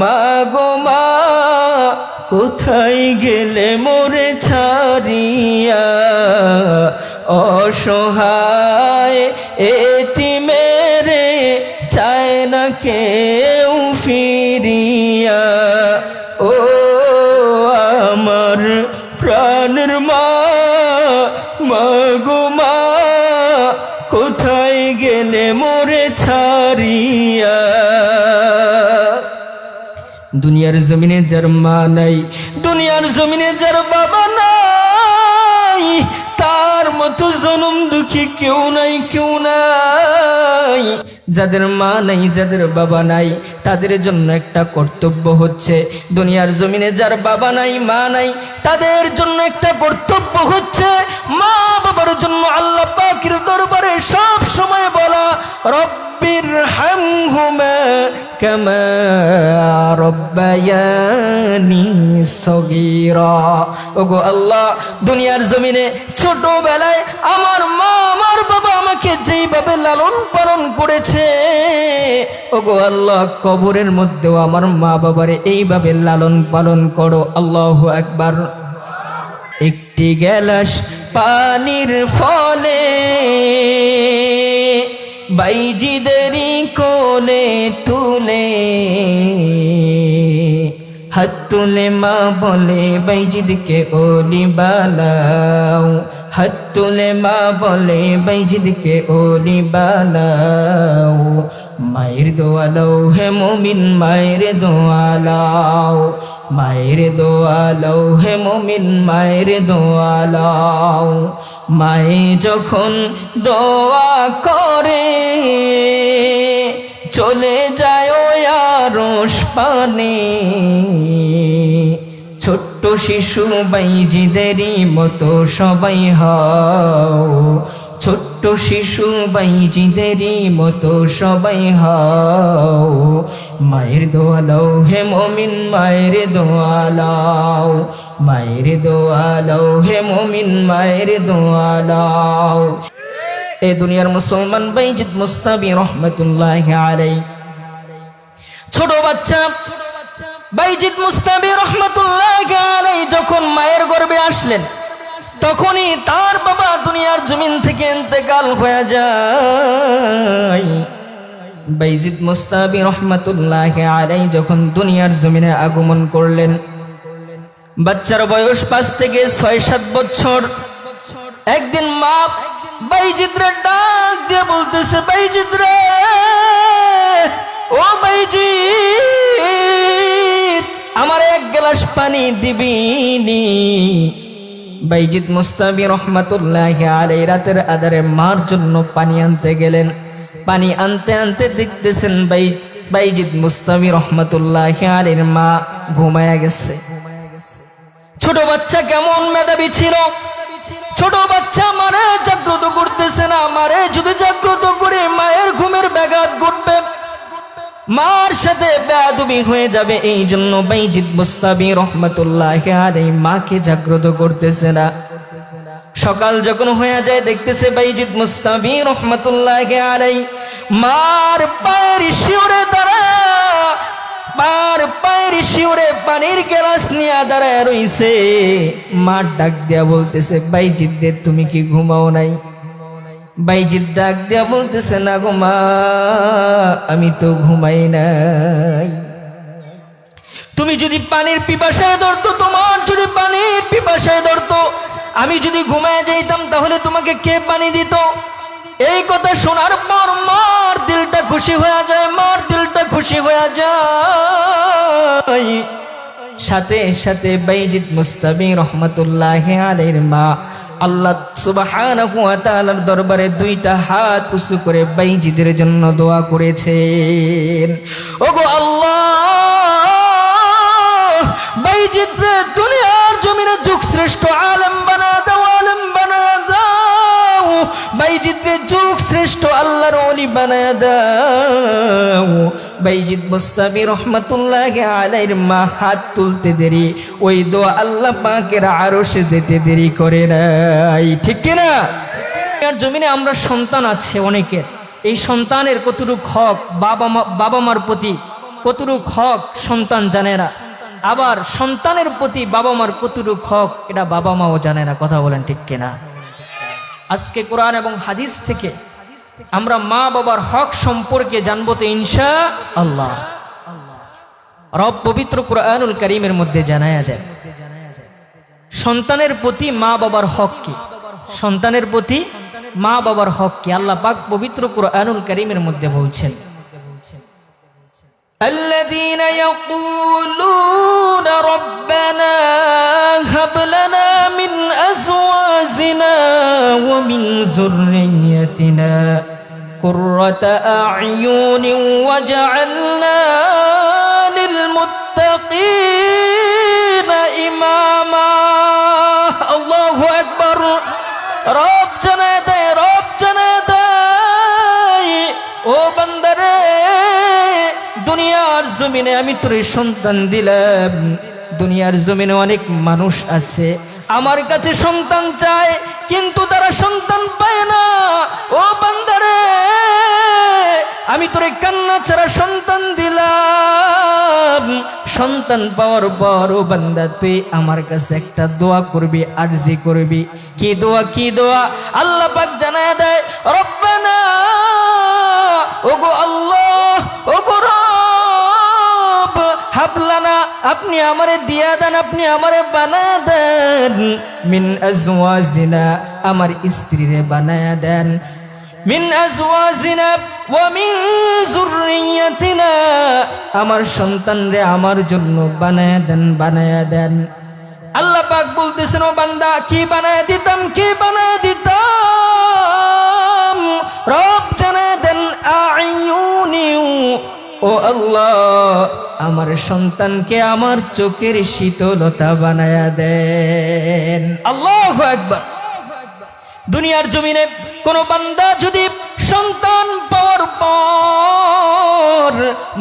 মা গো মা কোথায় গেলে মোরে ছাড়িয়া অসহায় এতিমেরে চায় না কেউ ফিরিয়া ও আমার প্রাণের মা মা গো মা কোথায় গেলে মোরে ছাড়িয়া দুনিয়ার জমিনে যার মা নাই দুনিয়ার জমিনে যার বাবা নাই তার মতো জনম দুঃখী কেউ নাই কেউ নাই যাদের মা নাই যাদের বাবা নাই তাদের জন্য একটা কর্তব্য হচ্ছে দুনিয়ার জমিনে যার বাবা নাই মা নাই তাদের জন্য একটা কর্তব্য হচ্ছে মা বাবার জন্য আল্লাহ পাকের দরবারে সব সময় বলা রব্বিরহামহুমা কামা রব্বায়ানি সগীরা ওগো আল্লাহ দুনিয়ার জমিনে ছোটবেলায় আমার মা আমার বাবা আমাকে যেইভাবে লালন পালন করেছে ওগো আল্লাহ কবরের মধ্যেও আমার মা বাবারে এইভাবে লালন পালন করো আল্লাহু আকবার একটি গ্লাস পানির ফলে বাইজিদেরই কোলে তুলে হাত তুলে মা বলে বাইজিদকে ওলি বানাও হাত তুলে মা বলে বাইজিদকে ওলি বানাও মায়ের দোয়া লও হে মুমিন মায়ের দোয়া লও মায়ের দোয়া লও হে মুমিন মায়ের দোয়া লও মায়ে যখন দোয়া করে চলে যায় আরশ পানে ছোট্ট শিশু বাইজিদেরই মতো সবাই হও ছোট্ট শিশু বাইজিদেরই মতো সবাই হও মায়ের দোয়া লও হে মুমিন মায়ের দোয়া লও মায়ের দোয়া লও হে মুমিন মায়ের দোয়া লও এ দুনিয়ার মুসলমান বাইজিদ মুস্তাবি রহমাতুল্লাহি আলাইহি ছোট বাচ্চা বাইজিদ মুস্তাবি রহমাতুল্লাহি আলাইহি যখন মায়ের গর্ভে আসলেন তখনই তার বাবা দুনিয়ার জমিন থেকে ইন্তেকাল হয়ে যায় বাইজিদ মুস্তাবি রহমাতুল্লাহি আলাইহি যখন দুনিয়ার জমিনে আগমন করলেন বাচ্চার বয়স 5 থেকে 6-7 বছর একদিন মা বাইজিদ রে ডাক দিয়ে বলতেছে বাইজিদ রে ও বাইজিদ আমার এক গ্লাস পানি দিবিনি বাইজিদ মুস্তাবি রহমাতুল্লাহি আলাইহি রাতের আধারে মার জন্য পানি আনতে গেলেন পানি আনতে আনতে দেখতেছেন বাইজিদ মুস্তাবি রহমাতুল্লাহি আলাইহির মা ঘুমায়া গেছে ছোট বাচ্চা কেমন মেধাবী ছিল ছোট বাচ্চা মারে জাগ্রত করতেছে না মারে যদি জাগ্রত করে মায়ের ঘুমের ব্যাঘাত ঘটবে মার সাথে বেয়াদবি হয়ে যাবে এই জন্য বাইজিদ মুস্তাবি রহমাতুল্লাহি আলাইহি মাকে জাগ্রত করতেছে না সকাল যখন হয়ে যায় দেখতেছে বাইজিদ মুস্তাবি রহমাতুল্লাহি আলাইহি মার পায়ের শিওরে শিওরে পানির গ্লাস নিয়ে দাঁড়ায় রইছে মা ডাক দিয়া বলতেছে বাইজিদ রে তুমি কি ঘুমাও নাই বাইজিদ ডাক দিয়া বলতেছে না গো মা আমি তো ঘুমাই নাই তুমি যদি পানির পিপাসায় ধরতো তোমার যদি পানির পিপাসায় ধরতো আমি যদি ঘুমায় যাইতাম তাহলে তোমাকে কে পানি দিত এই কথা শোনার পর মার দিলটা খুশি হয়ে যায় মার দিলটা খুশি হয়ে যায় সাথে সাথে বাইজিদ মুস্তাবি রহমাতুল্লাহি আলাইহির মা আল্লাহ সুবহানাহু ওয়া তাআলার দরবারে দুইটা হাত উঁচু করে বাইজিদের জন্য দোয়া করেছেন ওগো আল্লাহ বাইজিদ রে দুনিয়ার জমিনে যুগ শ্রেষ্ঠ আলেম বানা দাও আলেম বানা দাও বাইজিদ রে যুগ শ্রেষ্ঠ আল্লাহর ওলি বানা দাও বাইজিদ মুস্তাবি রহমাতুল্লাহি আলাইহির মা হাত তুলতে দেরি ওই দোয়া আল্লাহ পাকের আরশে যেতে দেরি করে নাই ঠিক কি না আর জমিনে আমরা সন্তান আছে অনেকের এই সন্তানের কতটুকু হক বাবা মার প্রতি কতটুক হক সন্তান জানে না, আবার সন্তানের প্রতি বাবা মার কতটুক হক এটা বাবা মাও জানে না। কথা বলেন ঠিক কিনা? আজকে কোরআন এবং হাদিস থেকে আমরা মা বাবার হক সম্পর্কে জানবো তো ইনশাআল্লাহ। রব পবিত্র কোরআনুল কারীমের মধ্যে জানায়া দেন সন্তানের প্রতি মা বাবার হক কি, সন্তানের প্রতি মা বাবার হক কি। আল্লাহ পাক পবিত্র কোরআনুল কারীমের মধ্যে বলছেন, الذين يقولون ربنا هب لنا من أزواجنا ومن ذريتنا قرة أعين واجعلنا للمتقين إماما। الله أكبر। রব জানায় দেয়, রব জানায় দেয়, ও বান্দারে দুনিয়ার জমিনে আমি তোর সন্তান দিলাম। দুনিয়ার জমিনে অনেক মানুষ আছে আমার কাছে সন্তান চায়, কিন্তু তারা সন্তান পায় না। ও বান্দারে আমি তোরে কান্না ছাড়া সন্তান দিলাম। সন্তান পাওয়ার পর ও বান্দা তুই আমার কাছে একটা দোয়া করবি, আরজি করবি। কি দোয়া? কি দোয়া? আল্লাহ পাক জানায় দেয়, রব্বানা, ওগো আল্লাহ, ওগো রব, হাবলানা, আপনি আমারে দিয়া দেন, আপনি আমারে বানায়া দেন। মিন আজওয়াজিনা, আমার স্ত্রীরে বানায়া দেন। মিন আজওয়াজিনা ওয়া মিন যুররিয়াতিনা, আমার সন্তানরে আমার জন্য বানায়া দেন, বানায়া দেন। আল্লাহ পাক বলতেছেন, ও বান্দা কি বানায়া দিতাম, কি বানায়া দিতাম? রব জানায়া দেন, আইয়ুনি, ও আল্লাহ আমার সন্তানকে আমার চোখের শীতলতা বানায়া দেন। আল্লাহু আকবার। দুনিয়ার জমিনে কোন বান্দা যদি সন্তান পাওয়ার পর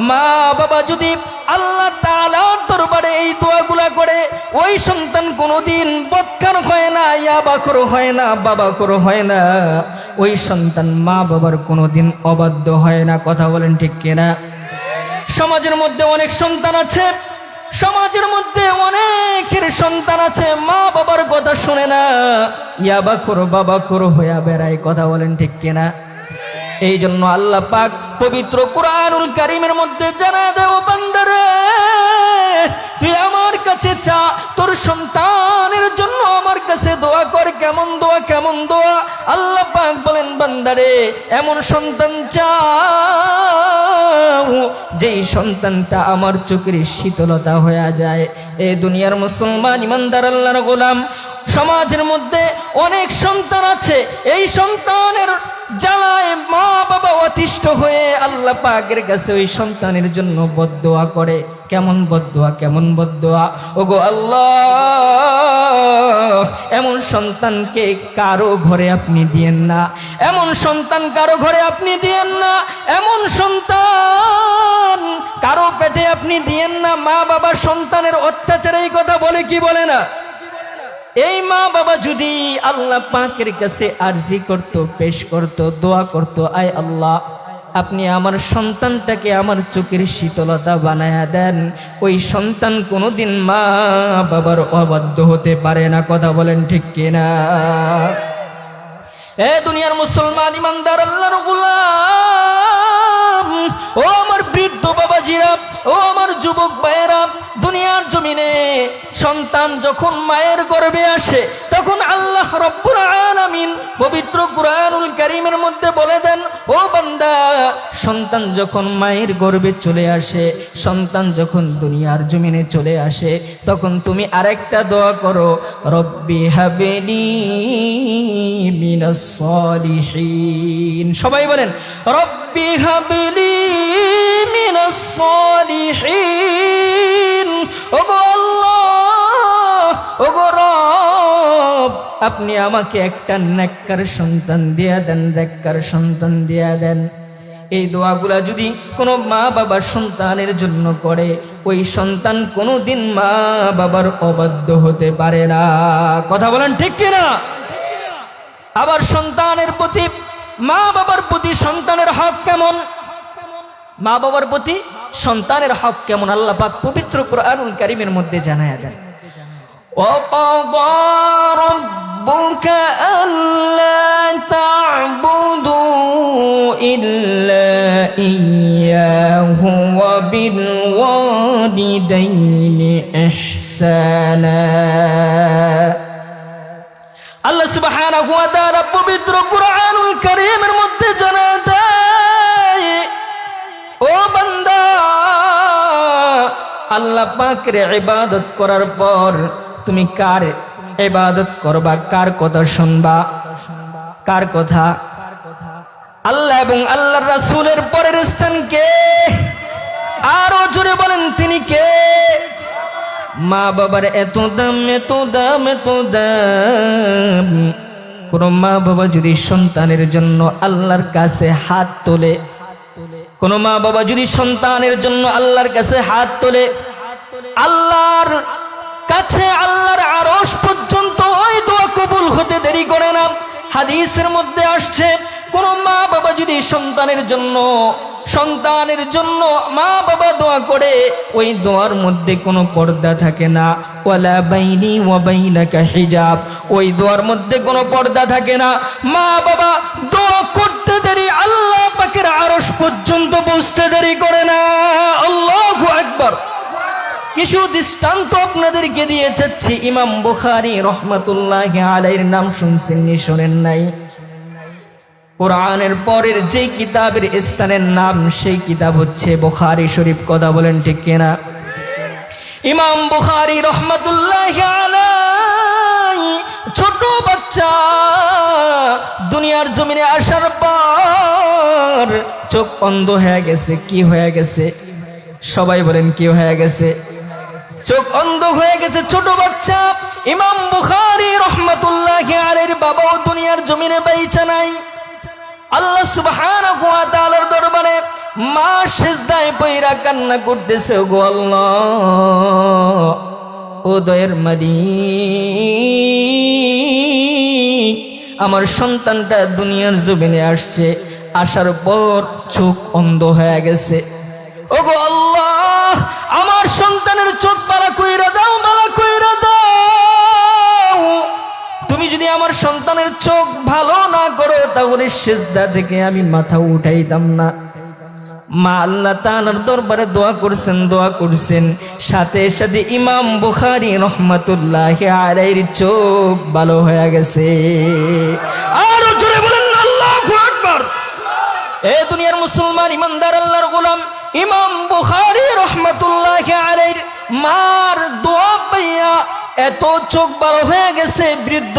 মা বাবা যদি আল্লাহ তাআলার দরবারে এই দোয়াগুলা করে, ওই সন্তান কোনোদিন বদকার হয় না, ইয়াবাখোর হয় না, বাবাখোর হয় না। ওই সন্তান মা বাবার কোনোদিন অবাধ্য হয় না। কথা বলেন ঠিক কিনা? সমাজের মধ্যে অনেক সন্তান আছে, সমাজের মধ্যে অনেকের সন্তান আছে মা বাবার কথা শুনে না, ইয়াবাখোর বাবাখোর হইয়া বেড়ায়। কথা বলেন ঠিক কিনা? এই জন্য আল্লাহ পাক পবিত্র কোরআনুল কারীমের মধ্যে জানা দেও, বান্দারে তুই আমার কাছে চা, তোর সন্তানের জন্য আমার কাছে দোয়া কর। কেমন দোয়া? কেমন দোয়া? আল্লাহ পাক বলেন, বান্দারে এমন সন্তান চাও যেই সন্তানটা আমার চোখের শীতলতা হয়ে যায়। এ দুনিয়ার মুসলমান ইমানদার আল্লাহর গোলাম, সমাজের মধ্যে অনেক সন্তান আছে, এই সন্তানের জ্বালায় মা বাবা অতিষ্ঠ হয়ে আল্লাহ পাকের কাছে ওই সন্তানের জন্য বদদোয়া করে। কেমন বদদোয়া? কেমন বদদোয়া? ওগো আল্লাহ এমন সন্তানকে কারো ঘরে আপনি দিয়েন না, এমন সন্তান কারো ঘরে আপনি দিয়েন না, এমন সন্তান কারো পেটে আপনি দিয়েন না। মা বাবা সন্তানের অত্যাচারে এই কথা বলে কি বলে না? এই মা বাবা যদি আল্লাহ পাকের কাছে আরজি করত, পেশ করত, দোয়া করত, আয় আল্লাহ আপনি আমার সন্তানটাকে আমার চোখের শীতলতা বানায়া দেন, ওই সন্তান কোনোদিন মা বাবার অবাধ্য হতে পারে না। কথা বলেন ঠিক কিনা? এ দুনিয়ার মুসলমান ইমানদার আল্লাহর গোলাম, ও আমার বৃদ্ধ বাবাজিরা, ও আমার যুবক ভাইয়েরা, দুনিয়ার জমিনে সন্তান যখন মায়ের গর্ভে আসে তখন আল্লাহ রব্বুল আলামিন পবিত্র কুরআনুল কারীমের মধ্যে বলে দেন, ও বান্দা সন্তান যখন মায়ের গর্ভে চলে আসে, সন্তান যখন দুনিয়ার জমিনে চলে আসে, তখন তুমি আরেকটা দোয়া করো, রব্বি হাবলি মিনাস সালিহিন। সবাই বলেন, রব্বি হাবলি মিনাস সালিহিন। ওগো আল্লাহ, ওগো রব আপনি আমাকে একটা নেককার সন্তান দিয়া দেন, নেককার সন্তান দিয়া দেন। এই দোয়াগুলা যদি কোনো মা বাবা সন্তানের জন্য করে, ওই সন্তান কোনোদিন মা বাবার অবাধ্য হতে পারে না। কথা বলেন ঠিক কিনা? আবার সন্তানের প্রতি, মা বাবার প্রতি সন্তানের হক কেমন? মা বাবার প্রতি সন্তানের হক কেমন আল্লাহ পাক পবিত্র কুরআনুল কারীমের মধ্যে জানায়া দেন। وَقَضَى رَبُّكَ أَلَّا تَعْبُدُوا إِلَّا إِيَّاهُ وَبِالْوَالِدَيْنِ إِحْسَانًا। আল্লাহ সুবহানাহু ওয়া তাআলা পবিত্র কুরআনুল কারীমের মধ্যে জানায় দেয়, ও বান্দা, আল্লাহ পাকের ইবাদত করার পর তুমি কার ইবাদত করবা, কার কথা শুনবা, কার কথা? আল্লাহ এবং আল্লাহর রাসূলের পরের স্থান কে? আরো জোরে বলেন, তিনি কে? মা বাবার এত দাম, এত দাম, এত দাম। কোন মা বাবা যদি সন্তানের জন্য আল্লাহর কাছে হাত তোলে, কোন মা বাবা যদি সন্তানের জন্য আল্লাহর কাছে হাত তোলে, আল্লাহর কাছে আল্লাহর আরশ পর্যন্ত ওই দোয়া কবুল হতে দেরি করে না। হাদিসের মধ্যে আসছে, কোন মা বাবা যদি সন্তানের জন্য মা বাবা দোয়া করে, ওই দোয়ার মধ্যে কোনো পর্দা থাকে না। ওয়ালা বাইনি ওয়া বাইনাকা হিজাব, ওই দোয়ার মধ্যে কোনো পর্দা থাকে না। মা বাবা দোয়া করতে দেরি, আল্লাহ পাকের আরশ পর্যন্ত পৌঁছতে দেরি করে না। আল্লাহু আকবার। কিছু দৃষ্টান্ত আপনাদেরকে দিয়ে যাচ্ছি। ইমাম বুখারী রহমাতুল্লাহি আলাইহির নাম শুনছেন নি? শোনেন নাই? কোরআনের পরের যে কিতাবের স্থানের নাম, সেই কিতাব হচ্ছে বুখারী শরীফ। কথা বলেন ঠিক কিনা? ইমাম বুখারী রহমাতুল্লাহি আলাইহি ছোট বাচ্চা দুনিয়ার জমিনে আসার পর চোখ অন্ধ হয়ে গেছে। কি হয়ে গেছে? সবাই বলেন, কি হয়ে গেছে? চোখ অন্ধ হয়ে গেছে ছোট বাচ্চা। ইমাম বুখারী রহমাতুল্লাহি আলাইহির বাবাও দুনিয়ার জমিনে বাইচা নাই। আল্লাহ সুবহানাহু ওয়া তাআলার দরবারে মা সিজদায় পইরা কান্না করতেছে, গো আল্লাহ, ও দয়ের মালিক, আমার সন্তানটা দুনিয়ার জমিনে আসছে, আসার পর চোখ অন্ধ হয়ে গেছে। ও গো আল্লাহ, আমার সন্তানের চোখ বালা কইরা দাও, বালা কইরা দাও। তুমি যদি আমার সন্তানের চোখ ভালো না করো, তাহলে সিজদা থেকে আমি মাথা উঠাইতাম না। মা আল্লাহ তাআলার দরবারে দোয়া করছেন, সাথে সাথে ইমাম বুখারী রহমাতুল্লাহি আলাইহির চোখ ভালো হয়ে গেছে। আরো জোরে বলেন আল্লাহু আকবার। এ দুনিয়ার মুসলমান ইমানদার আল্লাহর গোলাম, ইমাম বুখারী রাহমাতুল্লাহি আলাইহির মার দোয়া পাইয়া এত চোখ বড় হয়ে গেছে, বৃদ্ধ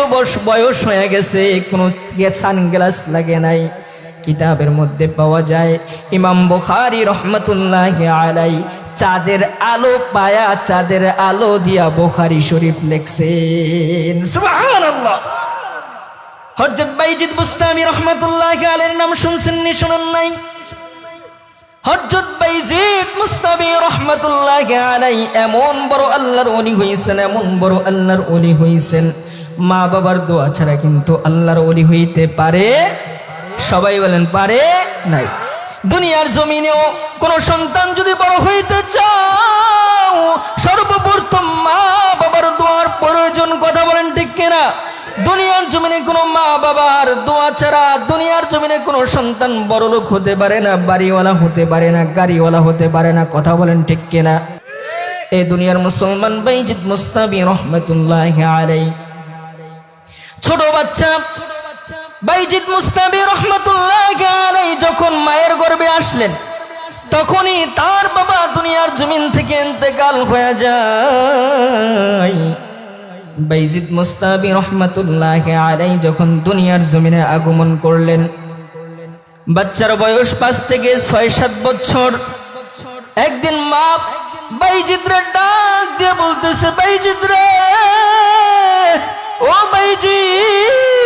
বয়স হয়ে গেছে, কোনো সানগ্লাস লাগে নাই। কিতাবের মধ্যে পাওয়া যায়, ইমাম বুখারী রাহমাতুল্লাহি আলাইহি চাঁদের আলো পায়া, চাঁদের আলো দিয়া বুখারী শরীফ লিখছেন। সুবহানাল্লাহ। হযরত বাইজিদ বুস্তামি রাহমাতুল্লাহি আলাইহির নাম শুনছেন নি? শোনেন নাই? হযরত বাইজিদ মুস্তাবি রহমাতুল্লাহি আলাইহি এমন বড় আল্লাহর ওলি হইছেন, এমন বড় আল্লাহর ওলি হইছেন, মা বাবার দোয়া ছাড়া কিন্তু আল্লাহর ওলি হইতে পারে? সবাই বলেন, পারে নাই। দুনিয়ার জমিনেও কোন সন্তান যদি বড় হইতে চাও, সর্বপ্রথম মা বাবার দোয়ার প্রয়োজন। কথা বলেন ঠিক কিনা? দুনিয়ার জমিনে কোনো মা বাবার দোয়া ছাড়া দুনিয়ার জমিনে কোনো সন্তান বড় লোক হতে পারে না, বাড়িওয়ালা হতে পারে না, গাড়িওয়ালা হতে পারে না। কথা বলেন ঠিক কিনা? এই দুনিয়ার মুসলমান বাইজিদ মুস্তাবি রহমাতুল্লাহি আলাইহি ছোট বাচ্চা বাইজিদ মুস্তাবি রহমাতুল্লাহি আলাইহি যখন মায়ের গর্ভে আসলেন, তখনই তার বাবা দুনিয়ার জমিন থেকে ইন্তেকাল হয়ে যায়। বাইজিদ মুস্তাবি রহমাতুল্লাহি আলাইহি যখন দুনিয়ার জমিনে আগমন করলেন, বাচ্চার বয়স 5 থেকে 6-7 বছর। একদিন মা বাইজিদ রে ডাক দিয়ে বলতেছে, বাইজিদ রে, ও বাইজিদ,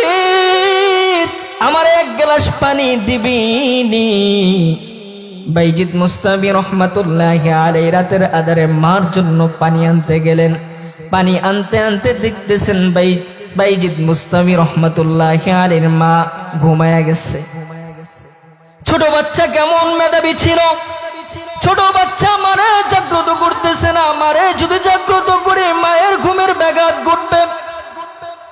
আমার এক গ্লাস পানি দিবি নি? বাইজিদ মুস্তাবি রহমাতুল্লাহি আলাইহি রাতের আধারে মার জন্য পানি আনতে গেলেন। পানি আনতে আনতে দেখতেছেন বাইজিদ মুস্তাবি রহমাতুল্লাহি আলাইহির মা ঘুমায়া গেছে। ছোট বাচ্চা কেমন মেধাবী ছিল, ছোট বাচ্চা মারে জাগ্রত করতেছে না, মারে যদি জাগ্রত করে মায়ের ঘুমের ব্যাঘাত ঘটবে,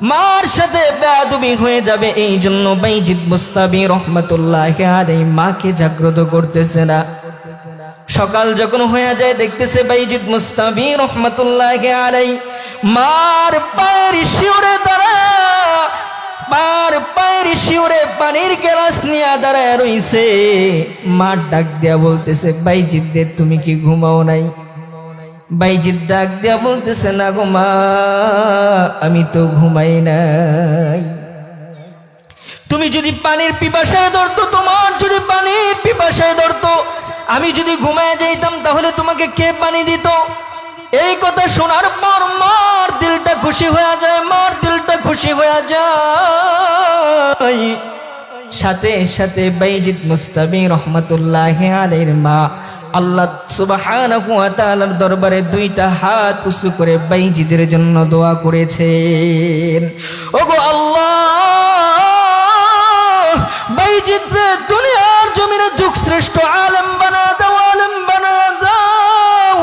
মার সাথে বেয়াদবি হয়ে যাবে। এই জন্য বাইজিদ মুস্তাবি রহমাতুল্লাহি আলাইহি মাকে জাগ্রত করতেছে না। সকাল যখন হয়ে যায় দেখতেছে বাইজিদ মুস্তাবি রহমাতুল্লাহি আলাইহি মার পায়ের শিওরে শিওরে পানির গ্লাস নিয়ে দাঁড়ায় রইছে। মার ডাক দিয়া বলতেছে, বাইজিদ রে তুমি কি ঘুমাও নাই? বাইজিদ ডাক দিয়া বলতেছে, না গো মা, আমি তো ঘুমাই নাই। তুমি যদি পানির পিপাসায় ধরতো, তোমার যদি পানির পিপাসায় ধরতো, আমি যদি ঘুমায় যাইতাম তাহলে তোমাকে কে পানি দিত? এই কথা শোনার পর মার দিলটা খুশি হয়ে যায়, মার দিলটা খুশি হয়ে যায়। সাথে সাথে বাইজিদ মুস্তাবি রহমাতুল্লাহি আলাইহির মা আল্লাহ সুবহানাহু ওয়া তাআলার দরবারে দুইটা হাত উঁচু করে বাইজিদের জন্য দোয়া করেছেন। ওগো আল্লাহ, বাইজিদ রে দুনিয়ার জমিনে যুগ শ্রেষ্ঠ আলেম বানা দাও, আলেম বানা দাও।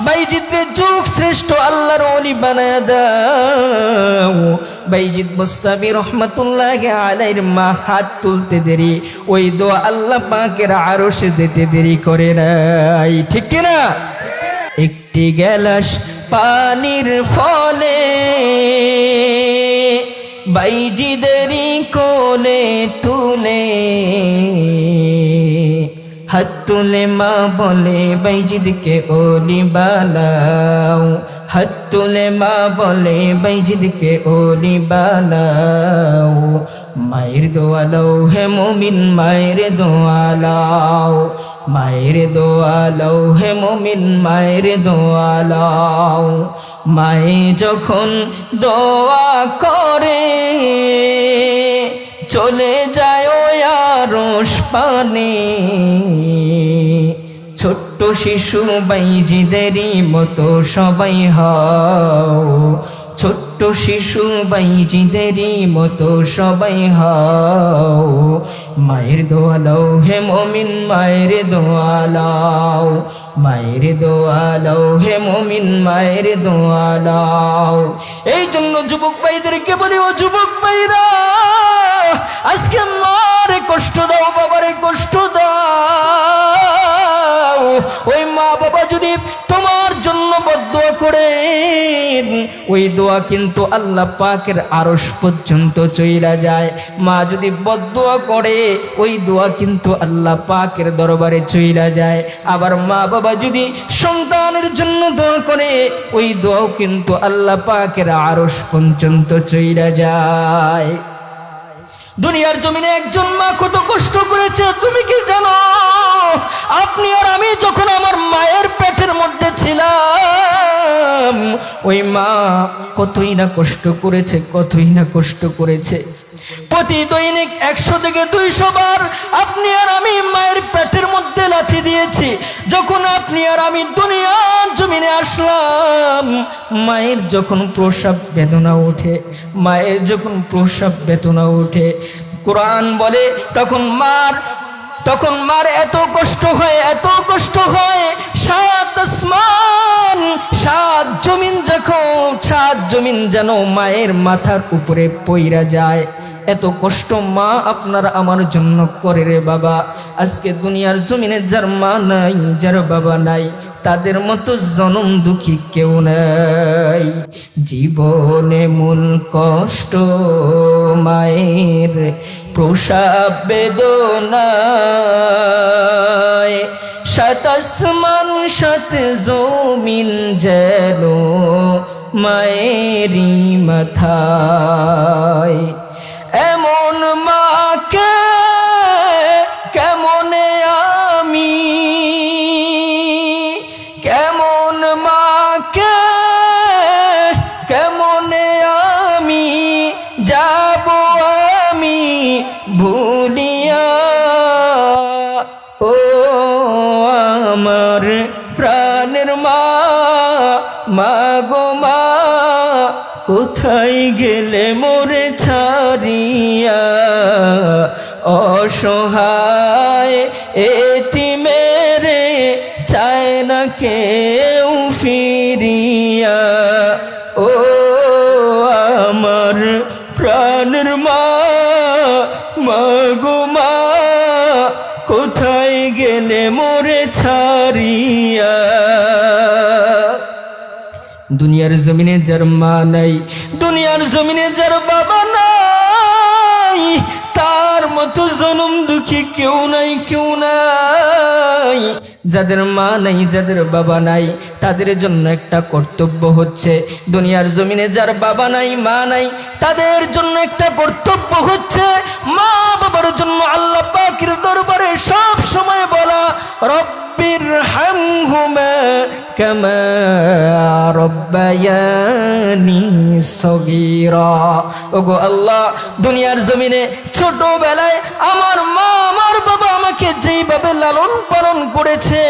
বাইজিদ রে যুগ শ্রেষ্ঠ আল্লাহর ওলি বানা দাও। বাইজিদ মুস্তাবি রহমাতুল্লাহি আলাইহির মা হাত তুলতে দেরি, ওই দোয়া আল্লাহ পাকের আরশে যেতে দেরি করে নাই, ঠিক কি না? একটি গ্লাস পানির ফলে বাইজিদেরই কোলে তুলে হাত তুলে মা বলে বাইজিদকে ওলি বানাও, হাত তুলে মা বলে বাইজিদকে ওলি বানাও। মায়ের দোয়া লও হে মুমিন, মায়ের দোয়া লও, মায়ের দোয়া লও হে মুমিন, মায়ের দোয়া লও। মায়ে যখন দোয়া করে চলে যায় ওই আরশ পানে, ছোট্ট শিশু বাইজিদেরই মতো সবাই হও, ছোট্ট শিশু বাইজিদেরই মতো সবাই হও। মায়ের দোয়া লও হে মুমিন, মায়ের দোয়া লও, মায়ের দোয়া লও হে মুমিন, মায়ের দোয়া লও। এই জন্য যুবক ভাইদেরকে বলি, ও যুবক ভাইরা, আজকে মারে কষ্ট দাও, বাবারে কষ্ট দাও। ওই মা বাবা যদি তোমার জন্য বদদোয়া করে, ওই দোয়া কিন্তু আল্লাহ পাকের আরশ পর্যন্ত চইলা যায়। মা যদি বদদোয়া করে, ওই দোয়া কিন্তু আল্লাহ পাকের দরবারে চইলা যায়। আবার মা বাবা যদি সন্তানের জন্য দোয়া করে, ওই দোয়াও কিন্তু আল্লাহ পাকের আরশ পর্যন্ত চইলা যায়। দুনিয়ার জমিনে একজন মা কত কষ্ট করেছে তুমি কি জানো? আপনি আর আমি যখন আমার মায়ের পেটের মধ্যে ছিলাম, ওই মা কতই না কষ্ট করেছে, কতই না কষ্ট করেছে। প্রতি দৈনিক 100 থেকে 200 বার আপনি আর আমি মায়ের পেটের মধ্যে লাথি দিয়েছি। যখন আপনি আর আমি দুনিয়ার জমিনে আসলাম, মায়ের যখন প্রসব বেদনা ওঠে, মায়ের যখন প্রসব বেদনা ওঠে, কোরআন বলে তখন মার এত কষ্ট হয়, এত কষ্ট হয়, 7 আসমান 7 জমিন যেন মায়ের মাথার উপরে পইরা যায়। এত কষ্ট মা আপনার আমার জন্য করে রে বাবা। আজকে দুনিয়ার জমিনে যার মা নাই, যার বাবা নাই, তাদের মতো জনম দুঃখী কেউ নাই। জীবনে মূল কষ্ট মায়ের প্রসব বেদনায়, 7 আসমান 7 জমিন যেন মায়েরই মাথায়। এমন মাকে কেমনে আমি, কেমন মাকে কেমনে আমি যাব আমি ভুলিয়া। ও আমার প্রাণের মা, মা গো মা, কোথায় গেলে মোরে ছাড়িয়া? অসহায় এতিমেরে কেউ ফিরিয়া, ও আমার প্রাণের মা, মাগো মা, কোথায় গেলে মোরে ছাড়িয়া। দুনিয়ার জমিনে যার মা নাই, দুনিয়ার জমিনে যার বাবা নাই, তার মতো জনম দুঃখী কেউ নাই, কেউ নাই। যাদের মা নাই, যাদের বাবা নাই, তাদের জন্য একটা কর্তব্য হচ্ছে, দুনিয়ার জমিনে যার বাবা নাই, মা নাই, তাদের জন্য একটা কর্তব্য হচ্ছে মা বাবার জন্য আল্লাহ পাকের দরবারে সব সময় বলা, রব্বিরহামহুমা কামা রব্বায়ানি সগীরা। ওগো আল্লাহ, দুনিয়ার জমিনে ছোটবেলায় আমার মা আমার বাবা আমাকে যেইভাবে লালন পালন করেছে,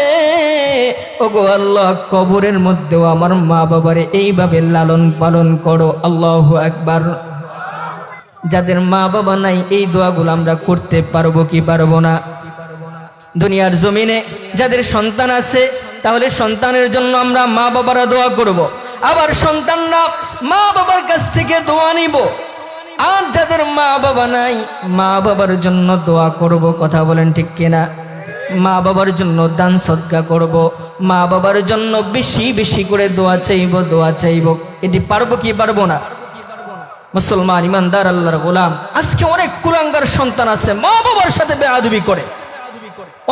ওগো আল্লাহ, কবরের মধ্যেও আমার মা বাবারে এইভাবে লালন পালন করো। আল্লাহু আকবার। যাদের মা বাবা নাই, এই দোয়াগুলো আমরা করতে পারবো কি পারবো না? দুনিয়ার জমিনে যাদের সন্তান আছে, তাহলে সন্তানের জন্য আমরা মা বাবারা দোয়া করব, আবার সন্তানরা মা বাবার কাছ থেকে দোয়া নিব। আর যাদের মা বাবা নাই, মা বাবার জন্য দোয়া করব। কথা বলেন ঠিক কিনা? মা বাবার জন্য দান সদকা করব, মা বাবার জন্য বেশি বেশি করে দোয়া চাইব, দোয়া চাইব। এটি পারবো কি পারবো না? মুসলমান ইমানদার আল্লাহর গোলাম, আজকে অনেক কুলাঙ্গার সন্তান আছে মা বাবার সাথে বেয়াদবি করে।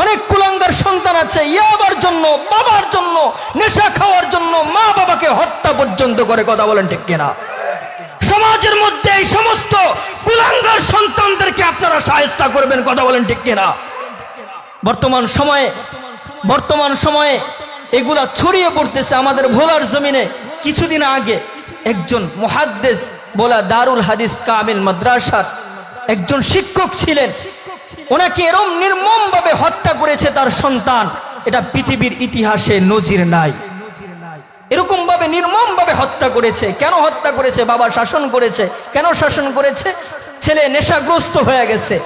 অনেক কুলাঙ্গার সন্তান আছে ইয়াবার জন্য, বাবার জন্য, নেশা খাওয়ার জন্য মা বাবাকে হত্যা পর্যন্ত করে। কথা বলেন ঠিক কিনা? সমাজের মধ্যে এই সমস্ত কুলাঙ্গার সন্তানদেরকে আপনারা শায়েস্তা করবেন। কথা বলেন ঠিক কিনা? বর্তমান সময়ে এগুলা ছড়িয়ে পড়তেছে আমাদের ভোলার জমিনে। কিছুদিন আগে একজন মুহাদ্দিস বলা দারুল হাদিস কামিল মাদ্রাসার একজন শিক্ষক ছিলেন, ওনাকে এরম নির্মম ভাবে হত্যা করেছে তার সন্তান। এটা পৃথিবীর ইতিহাসে নজির নাই। এরকম ভাবে নির্মম ভাবে হত্যা করেছে। কেন হত্যা করেছে? বাবা শাসন করেছে। কেন শাসন করেছে? ছেলে নেশাগ্রস্ত হয়ে গেছে।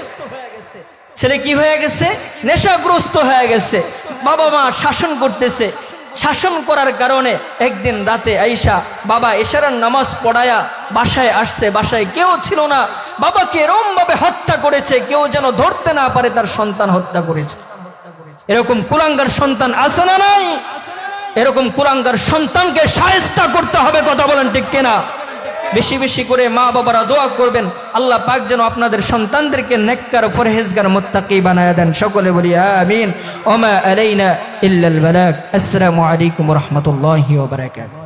ছেলে কি হয়ে গেছে? নেশাগ্রস্ত হয়ে গেছে। বাবা মা শাসন করতেছে। শাসন করার কারণে একদিন রাতে আইসা বাবা এশারার নামাজ পড়ায়া বাসায় আসছে। বাসায় কেউ ছিল না। বাবাকে এরকম ভাবে হত্যা করেছে, কেউ যেন ধরতে না পারে তার সন্তান হত্যা করেছে। এরকম কুলাঙ্গার সন্তান আছে না নাই? এরকম কুলাঙ্গার সন্তানকে শায়েস্তা করতে হবে। কথা বলেন ঠিক কিনা? বেশি বেশি করে মা বাবারা দোয়া করবেন, আল্লাহ পাক যেন আপনাদের সন্তানদেরকে নেককার, পরহেজগার, মুত্তাকি বানায়া দেন। সকলে বলি আমিন। ওমা আলাইনা ইল্লাল বালাগ। আসসালামু আলাইকুম ওয়া রাহমাতুল্লাহি ওয়া বারাকাতুহু।